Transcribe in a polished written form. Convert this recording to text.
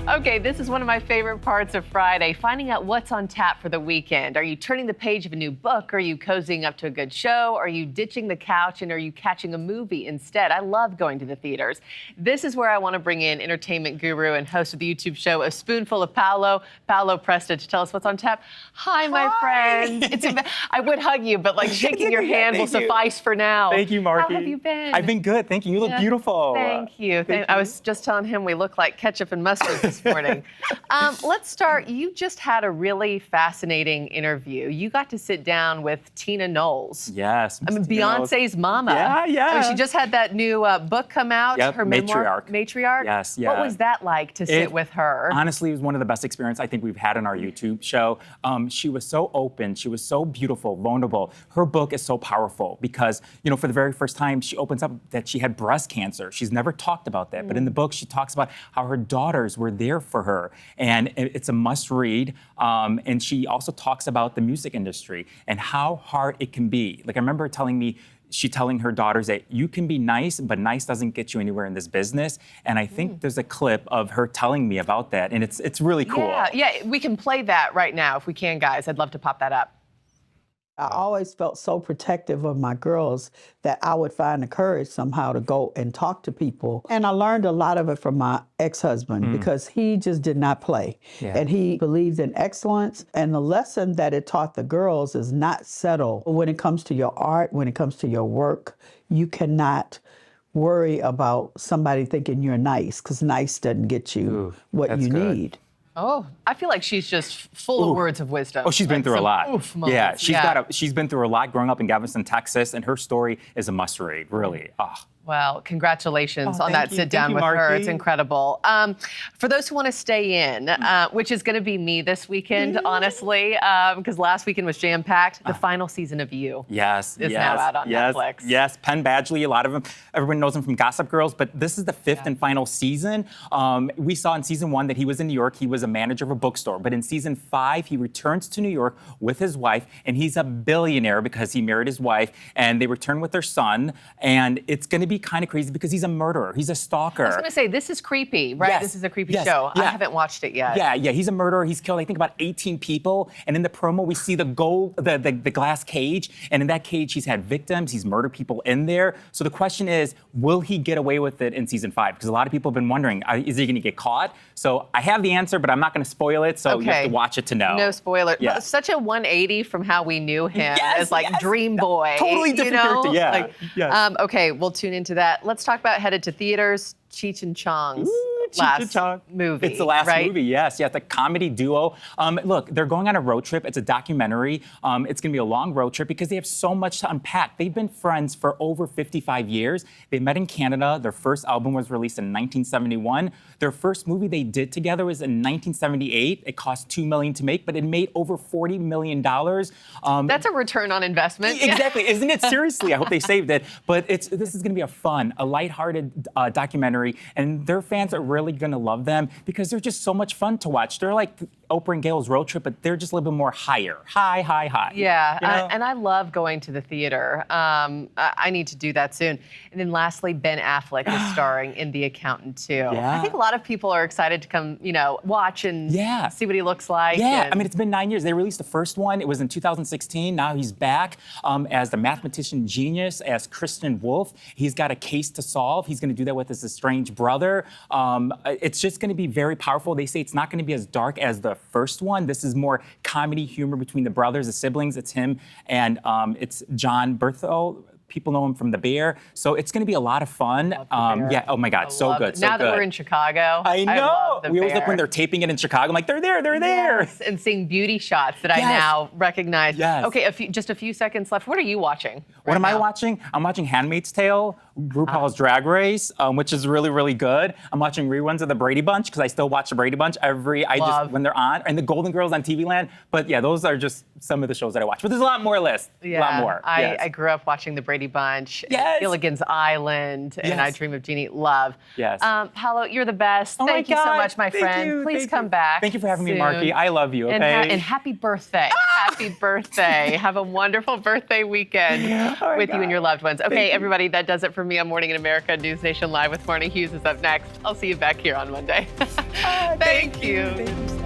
Okay, this is one of my favorite parts of Friday, finding out what's on tap for the weekend. Are you turning the page of a new book? Are you cozying up to a good show? Are you ditching the couch and are you catching a movie instead? I love going to the theaters. This is where I want to bring in entertainment guru and host of the YouTube show A Spoonful of Paolo, Paolo Presta, to tell us what's on tap. Hi, my friend. I would hug you, but like shaking your hand will suffice for now. Thank you, Marky. How have you been? I've been good. Thank you. You look beautiful. Thank you. I was just telling him we look like ketchup and mustard this morning. Let's start. You just had a really fascinating interview. You got to sit down with Tina Knowles. Yes. I mean, Beyonce's mama. Yeah. I mean, she just had that new book come out. Yep, her Matriarch. memoir. Matriarch. Yes, yeah. What was that like to sit with her? Honestly, it was one of the best experiences I think we've had on our YouTube show. She was so open. She was so beautiful, vulnerable. Her book is so powerful because, you know, for the very first time, she opens up that she had breast cancer. She's never talked about that. But in the book, she talks about how her daughters were there for her. And it's a must read. And she also talks about the music industry and how hard it can be. Like, I remember she telling her daughters that you can be nice, but nice doesn't get you anywhere in this business. And I think there's a clip of her telling me about that, and it's really cool. Yeah, we can play that right now if we can, guys. I'd love to pop that up. I always felt so protective of my girls that I would find the courage somehow to go and talk to people. And I learned a lot of it from my ex-husband because he just did not play. Yeah. And he believed in excellence. And the lesson that it taught the girls is not settle. When it comes to your art, when it comes to your work, you cannot worry about somebody thinking you're nice, because nice doesn't get you what you need. Oh, I feel like she's just full of words of wisdom. Oh, she's been through a lot. Yeah, she's been through a lot growing up in Galveston, Texas, and her story is a must read, really. Well, congratulations on that sit down with Marky. her. It's incredible. For those who want to stay in, which is going to be me this weekend, honestly, because last weekend was jam-packed, the final season of You is now out on Netflix. Yes, Penn Badgley, a lot of them, everyone knows him from Gossip Girls, but this is the fifth and final season. We saw in season 1 that he was in New York. He was a manager of a bookstore. But in season 5, he returns to New York with his wife, and he's a billionaire because he married his wife, and they return with their son, and it's going to be kind of crazy because he's a murderer. He's a stalker. I was going to say, this is creepy, right? Yes. This is a creepy show. I haven't watched it yet. Yeah, he's a murderer. He's killed, I think, about 18 people. And in the promo, we see the glass cage. And in that cage, he's had victims. He's murdered people in there. So the question is, will he get away with it in season 5? Because a lot of people have been wondering, is he going to get caught? So I have the answer, but I'm not going to spoil it. So you have to watch it to know. No spoiler. Yeah. Such a 180 from how we knew him as like Dream Boy. Totally different character. Yeah. Okay, we'll tune into that. Let's talk about headed to theaters, Cheech and Chong's last movie. It's the last movie, yes. It's a comedy duo. Look, they're going on a road trip. It's a documentary. It's going to be a long road trip because they have so much to unpack. They've been friends for over 55 years. They met in Canada. Their first album was released in 1971. Their first movie they did together was in 1978. It cost $2 million to make, but it made over $40 million. That's a return on investment. Exactly, isn't it? Seriously, I hope they saved it. But this is going to be a lighthearted documentary, and their fans are really going to love them because they're just so much fun to watch. They're like Oprah and Gail's road trip, but they're just a little bit more higher. High. Yeah, you know? And I love going to the theater. I need to do that soon. And then lastly, Ben Affleck is starring in The Accountant too. Yeah. I think a lot of people are excited to come, watch and see what he looks like. Yeah, I mean, it's been 9 years. They released the first one. It was in 2016. Now he's back as the mathematician genius, as Christian Wolf. He's got a case to solve. He's going to do that with his estranged brother. It's just going to be very powerful. They say it's not going to be as dark as the first one. This is more comedy humor between the brothers, the siblings. It's him and it's John Berthel. People know him from The Bear. So it's going to be a lot of fun. Yeah, oh my God, so good. Now that we're in Chicago, I know. I love The we always Bear. look when they're taping it in Chicago. I'm like, they're there. Yes, and seeing beauty shots that I now recognize. Yes. Okay, just a few seconds left. What are you watching? What am I watching? I'm watching Handmaid's Tale, RuPaul's Drag Race, which is really, really good. I'm watching reruns of The Brady Bunch because I still watch The Brady Bunch when they're on, and the Golden Girls on TV Land. But yeah, those are just some of the shows that I watch. But there's a lot more list. Yeah, a lot more. I grew up watching The Brady Bunch, Gilligan's Island, and I Dream of Jeannie. Love. Yes. Paolo, you're the best. Oh Thank you so much much, my friend. Please come back. Thank you for having me, soon. Marky. I love you, okay? And happy birthday. Happy birthday. Have a wonderful birthday weekend with you and your loved ones. Okay, everybody, that does it for me on Morning in America. News Nation Live with Marnie Hughes is up next. I'll see you back here on Monday. Thank you.